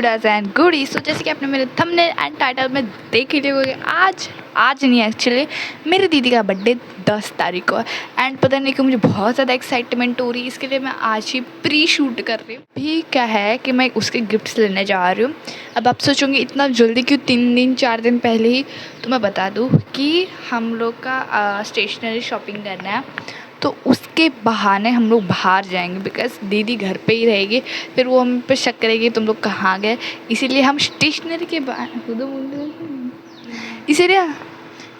गुडास and goodies. तो जैसे कि आपने मेरे थंबनेल एंड टाइटल में देख ही लिया होगा, आज नहीं एक्चुअली मेरी दीदी का बर्थडे 10 तारीख को है। एंड पता नहीं कि मुझे बहुत ज़्यादा एक्साइटमेंट हो रही है, इसके लिए मैं आज ही प्री शूट कर रही हूँ। भी क्या है कि मैं उसके गिफ्ट्स लेने जा रही हूँ। अब आप सोचोगे इतना जल्दी क्यों, 3 दिन 4 दिन पहले ही। तो मैं बता दूँ कि हम लोग का स्टेशनरी शॉपिंग करना है, तो उसके बहाने हम लोग बाहर जाएंगे बिकॉज दीदी घर पे ही रहेगी, फिर वो हम पे शक करेगी तुम लोग कहाँ गए। इसीलिए हम स्टेशनरी के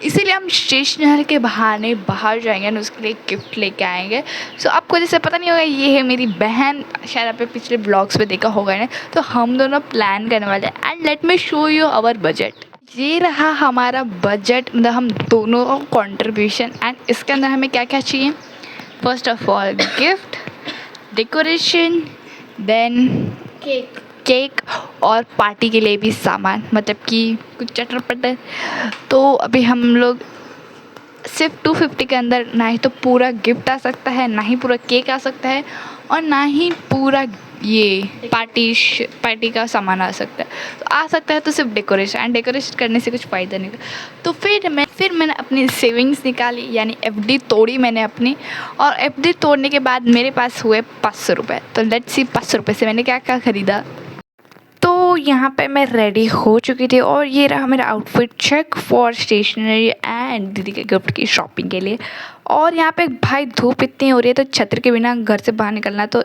इसीलिए हम स्टेशनरी के बहाने बाहर जाएंगे और उसके लिए गिफ्ट लेके आएंगे। सो आपको जैसे पता नहीं होगा, ये है मेरी बहन, शायद आपने पिछले ब्लॉग्स में देखा होगा ना। तो हम दोनों प्लान करने वाले हैं and let me show you our budget. ये रहा हमारा बजट, मतलब हम दोनों का कॉन्ट्रीब्यूशन। एंड इसके अंदर हमें क्या क्या चाहिए, first of all gift, decoration, then cake और पार्टी के लिए भी सामान, मतलब कि कुछ चटर पटर। तो अभी हम लोग सिर्फ 250 के अंदर ना ही तो पूरा गिफ्ट आ सकता है, ना ही पूरा केक आ सकता है, और ना ही पूरा ये पार्टी का सामान आ सकता है। तो आ सकता है तो सिर्फ डेकोरेशन, एंड डेकोरेशन करने से कुछ फ़ायदा नहीं होगा। तो फिर मैंने अपनी सेविंग्स निकाली, यानी एफडी तोड़ी मैंने अपनी। और एफडी तोड़ने के बाद मेरे पास हुए 500 रुपये। तो लेट्स सी 500 रुपये से मैंने क्या क्या ख़रीदा। तो यहाँ पे मैं रेडी हो चुकी थी और ये रहा मेरा outfit check for stationery and दीदी के गिफ्ट की शॉपिंग के लिए। और यहाँ पे भाई धूप इतनी हो रही है, तो छत्र के बिना घर से बाहर निकलना तो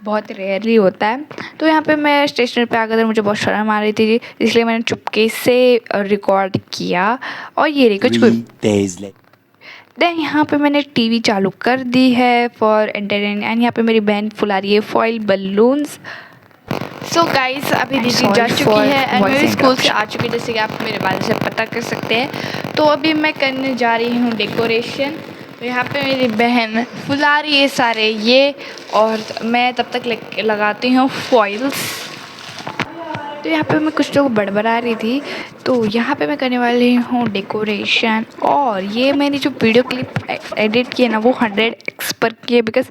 बहुत रेयरली होता है। तो यहाँ पे मैं स्टेशनरी पे आकर मुझे बहुत शर्म आ रही थी, इसलिए मैंने चुपके से रिकॉर्ड किया। और ये रही कुछ देन यहाँ पे मैंने टीवी चालू कर दी है फॉर एंटरटेनमेंट। एंड यहाँ पे मेरी बहन फुला रही है फॉइल बलून्स। सो गाइस अभी दीदी जा चुकी है एंड मेरे स्कूल से आ चुकी है, जैसे कि आप मेरे बारे से पता कर सकते हैं। तो अभी मैं करने जा रही हूँ डेकोरेशन। तो यहाँ पे मेरी बहन फुला रही है सारे ये, और मैं तब तक लगाती हूँ फॉइल्स। तो यहाँ पे मैं कुछ लोग बड़बड़ा रही थी। तो यहाँ पे मैं करने वाली हूँ डेकोरेशन। और ये मैंने जो वीडियो क्लिप एडिट किया ना, वो 100x पर किया बिकॉज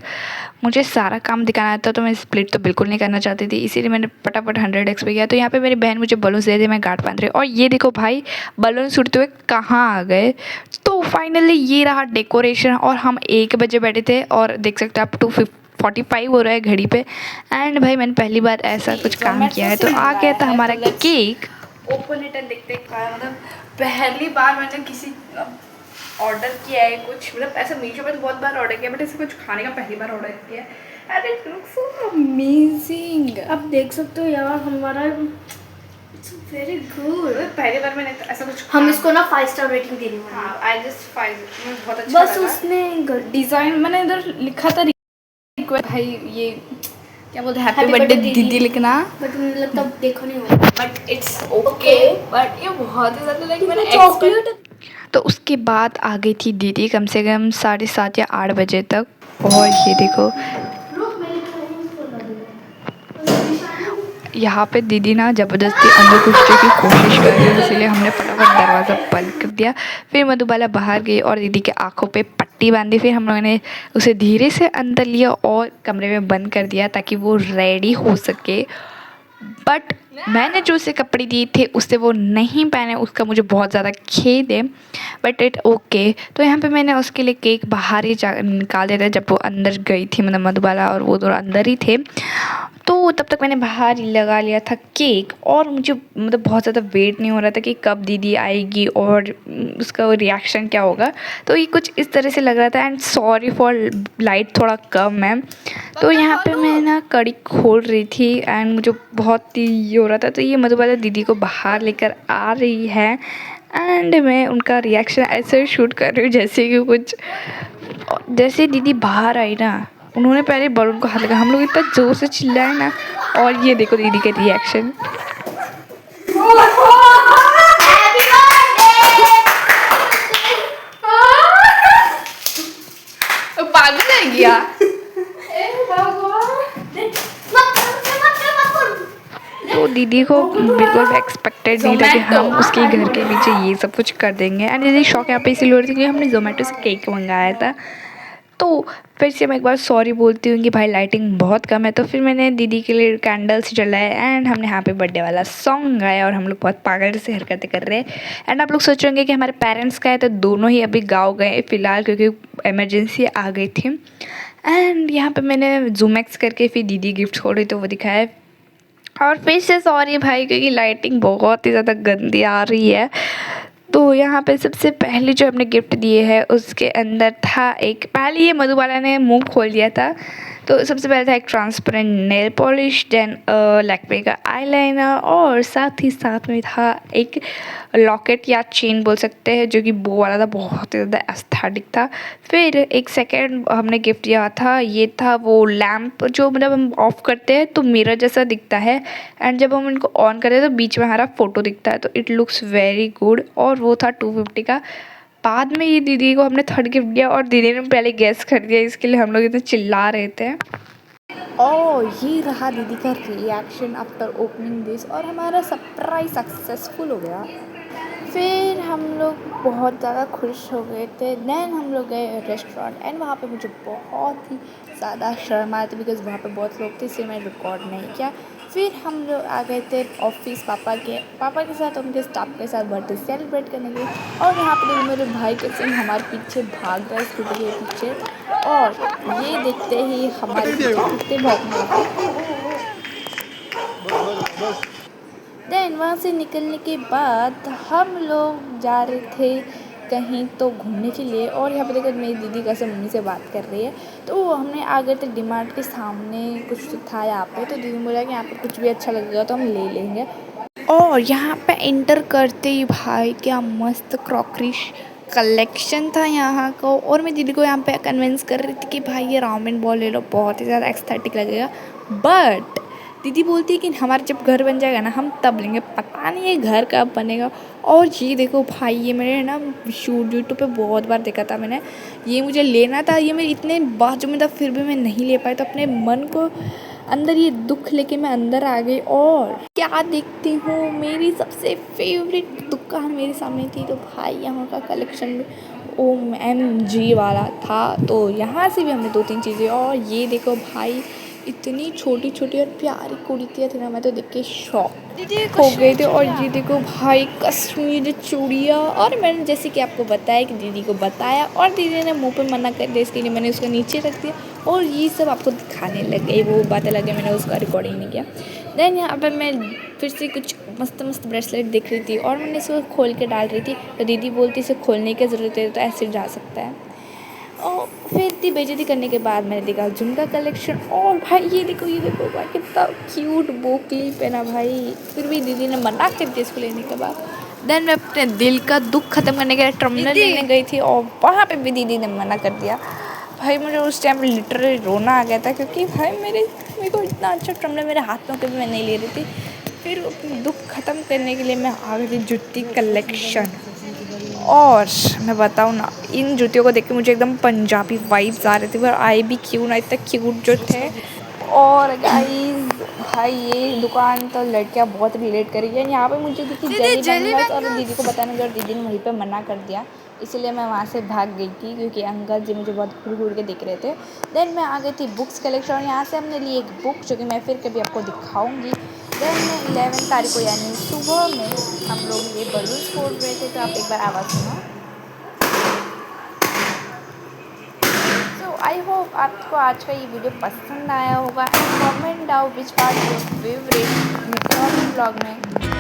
मुझे सारा काम दिखाना था। तो मैं स्प्लिट तो बिल्कुल नहीं करना चाहती थी, इसीलिए मैंने फटाफट 100x पे किया। तो यहाँ पे मेरी बहन मुझे बलून्स दे दी, मैं गांठ बांध रही। और ये देखो भाई, बलून्स उड़ते हुए कहाँ आ गए। तो फाइनली ये रहा डेकोरेशन। और हम 1 बजे बैठे थे और देख सकते हैं आप 2:45 हो रहा है घड़ी पे। एंड भाई मैंने पहली बार ऐसा कुछ काम किया है। तो आ गया था हमारा केक। ओपन इट एंड देखते हैं, मतलब पहली बार मैंने किसी ऑर्डर किया है कुछ, मतलब ऐसा मीशो पे तो बहुत बार ऑर्डर किया, बट ऐसे कुछ खाने का पहली बार ऑर्डर किया है। And it looks so amazing. आप देख सकते हो यार, हमारा इट्स वेरी गुड। पहली बार मैंने ऐसा कुछ, हम इसको ना 5 स्टार रेटिंग दे रही हूँ। हाँ, आई जस्ट 5, बहुत अच्छा बस उसने डिज़ाइन मैंने इधर लिखा था भाई, ये क्या बोलते हैं, हैप्पी बर्थडे दीदी लिखना, बट मुझे लगता है देखो नहीं होगा, बट इट्स ओके। बट ये बहुत ही ज़्यादा लाइक मैंने चॉकलेट। तो उसके बाद आ गई थी दीदी कम से कम 7:30 या 8 बजे तक। और ये देखो यहाँ पे दीदी ना ज़बरदस्ती अंदर घुसने की कोशिश कर रही है, इसीलिए हमने फटाफट दरवाज़ा बंद कर दिया। फिर मधुबाला बाहर गई और दीदी के आँखों पे पट्टी बांधी। फिर हम लोगों ने उसे धीरे से अंदर लिया और कमरे में बंद कर दिया ताकि वो रेडी हो सके। बट मैंने जो उसे कपड़े दिए थे उससे वो नहीं पहने, उसका मुझे बहुत ज़्यादा खेद है, बट इट ओके। तो यहाँ पे मैंने उसके लिए केक बाहर ही निकाल दिया था जब वो अंदर गई थी, मतलब मधुबाला और वो दोनों अंदर ही थे। तो तब तक मैंने बाहर ही लगा लिया था केक। और मुझे मतलब बहुत ज़्यादा वेट नहीं हो रहा था कि कब दीदी आएगी और उसका रिएक्शन क्या होगा। तो ये कुछ इस तरह से लग रहा था। एंड सॉरी फॉर लाइट थोड़ा कम है। तो यहाँ पे मैं ना कड़ी खोल रही थी एंड मुझे बहुत ही ये हो रहा था। तो ये मधुबाला दीदी को बाहर लेकर आ रही है एंड मैं उनका रिएक्शन ऐसे शूट कर रही हूँ जैसे कि कुछ, जैसे दीदी बाहर आई ना, उन्होंने पहले बलून को हाथ लगा, हम लोग इतना ज़ोर से चिल्लाए ना। और ये देखो दीदी के रिएक्शन। पागल है गया। तो दीदी को बिल्कुल एक्सपेक्टेड नहीं था कि हम उसके घर के पीछे ये सब कुछ कर देंगे। एंड दीदी शौक यहाँ पे इसीलिए हो रही थी कि हमने जोमेटो से केक मंगाया था। तो फिर से मैं एक बार सॉरी बोलती हूँ कि भाई लाइटिंग बहुत कम है। तो फिर मैंने दीदी के लिए कैंडल्स जलाए एंड हमने हैप्पी बर्थडे वाला सॉन्ग गाया और हम लोग बहुत पागल से हरकतें कर रहे हैं। एंड आप लोग सोचेंगे कि हमारे पेरेंट्स का है, तो दोनों ही अभी गाँव गए फ़िलहाल, क्योंकि इमरजेंसी आ गई थी। एंड यहाँ पे मैंने जूमैक्स करके फिर दीदी गिफ्ट खोल रही तो वो दिखाया। और फिर से सॉरी भाई, क्योंकि लाइटिंग बहुत ही ज़्यादा गंदी आ रही है। तो यहाँ पे सबसे पहले जो हमने गिफ्ट दिए है उसके अंदर था एक, पहले ये मधुबाला ने मुंह खोल दिया था। तो सबसे पहले था एक transparent nail polish, then Lakme का आईलाइनर, और साथ ही साथ में था एक लॉकेट या चेन बोल सकते हैं, जो कि बो वाला था, बहुत ही ज़्यादा एस्थेटिक था। फिर एक सेकेंड हमने गिफ्ट दिया था, ये था वो लैम्प जो मतलब हम ऑफ़ करते हैं तो मिरर जैसा दिखता है, एंड जब हम इनको ऑन करते हैं तो बीच में हमारा फ़ोटो दिखता है, तो इट लुक्स वेरी गुड। और वो था 250 का। बाद में ये दीदी को हमने थर्ड गिफ्ट दिया और दीदी ने पहले गैस कर दिया, इसके लिए हम लोग इतने चिल्ला रहे थे। और ये रहा दीदी का रिएक्शन आफ्टर ओपनिंग दिस, और हमारा सरप्राइज सक्सेसफुल हो गया। फिर हम लोग बहुत ज़्यादा खुश हो गए थे। देन हम लोग गए रेस्टोरेंट एंड वहाँ पे मुझे बहुत ही ज़्यादा शर्म आया था, बिकॉज़ वहाँ पे बहुत लोग थे, इसलिए मैंने रिकॉर्ड नहीं किया। फिर हम लोग आ गए थे ऑफिस पापा के साथ, उनके स्टाफ के साथ बर्थडे सेलिब्रेट करने के लिए। और यहाँ पे देखो मेरे भाई के संग हमारे पीछे भाग रहा है स्कूटी के पीछे, और ये देखते ही हमारे पीछे कुत्ते भौंकने लगे। देन वहाँ से निकलने के बाद हम लोग जा रहे थे कहीं तो घूमने के लिए, और यहाँ पे देखो मेरी दीदी कैसे मम्मी से बात कर रही है। तो हमने आ गए थे डीमार्ट के सामने, कुछ था यहाँ पे, तो दीदी बोला कि यहाँ पे कुछ भी अच्छा लगेगा तो हम ले लेंगे। और यहाँ पे इंटर करते ही भाई क्या मस्त क्रॉकरी कलेक्शन था यहाँ को। और मैं दीदी को यहाँ पे कन्विंस कर रही थी कि भाई ये राउंड बॉल ले लो, बहुत ही ज़्यादा एक्स्थेटिक लगेगा। बट दीदी बोलती है कि हमारा जब घर बन जाएगा ना हम तब लेंगे, पता नहीं ये घर कब बनेगा। और ये देखो भाई, ये मैंने ना यूट्यूब पे बहुत बार देखा था मैंने, ये मुझे लेना था, ये मेरे इतने बाजू में था फिर भी मैं नहीं ले पाई। तो अपने मन को अंदर ये दुख लेके मैं अंदर आ गई, और क्या देखती हूँ मेरी सबसे फेवरेट दुकान मेरे सामने थी। तो भाई यहाँ का कलेक्शन भी OMG वाला था। तो यहाँ से भी हमने 2-3 चीज़ें, और ये देखो भाई इतनी छोटी छोटी और प्यारी कुर्तियाँ थी ना, मैं तो देख के शॉक हो गए थे। और ये देखो भाई कश्मीरी चूड़ियाँ, और मैंने जैसे कि आपको बताया कि दीदी को बताया, और दीदी ने मुंह पे मना कर दिया, इसके लिए मैंने उसको नीचे रख दिया और ये सब आपको दिखाने लग गई, वो बातें लगे, मैंने उसका रिकॉर्डिंग नहीं किया। देन यहाँ पर मैं फिर से कुछ मस्त मस्त ब्रेसलेट देख रही थी और मैंने इसको खोल के डाल रही थी, तो दीदी बोलती इसे खोलने की ज़रूरत है, तो ऐसे जा सकता है। और फिर इतनी बेइज्जती करने के बाद मैंने देखा झुमका कलेक्शन, और भाई ये देखो भाई कितना क्यूट बोकली पहना भाई, फिर भी दीदी ने मना कर दिया इसको लेने के बाद। देन मैं अपने दिल का दुख ख़त्म करने के लिए टर्मिनल लेने गई थी, और वहाँ पे भी दीदी ने मना कर दिया। भाई मुझे उस टाइम लिटरली रोना आ गया था, क्योंकि भाई मेरे को इतना अच्छा टर्मिनल मेरे हाथ में कभी मैं नहीं ले रही थी। फिर अपनी दुख ख़त्म करने के लिए मैं आ गई थी जूती कलेक्शन, और मैं बताऊँ ना, इन जूतियों को देख के मुझे एकदम पंजाबी वाइब्स आ रही थी, पर आई भी क्यों ना, इतना क्यूट जो थे। और गाइस भाई ये दुकान तो लड़कियां बहुत रिलेट करेगी। यहाँ पे मुझे दिखी जेली बैंगल्स, और दीदी को बताने लगा और दीदी ने वहीं पे मना कर दिया, इसलिए मैं वहाँ से भाग गई थी, क्योंकि अंकल जी मुझे बहुत घूर घूर के देख रहे थे। देन मैं आ गई थी बुक्स कलेक्शन, और यहाँ से हमने ली एक बुक जो कि मैं फिर कभी आपको दिखाऊँगी। देन 11 तारीख को यानी सुबह में हम लोग ये बलून्स फोड़ रहे थे, तो आप एक बार आवाज़ सुनो। आई होप आपको आज का ये वीडियो पसंद आया होगा। Comment down which part your favourite blog में।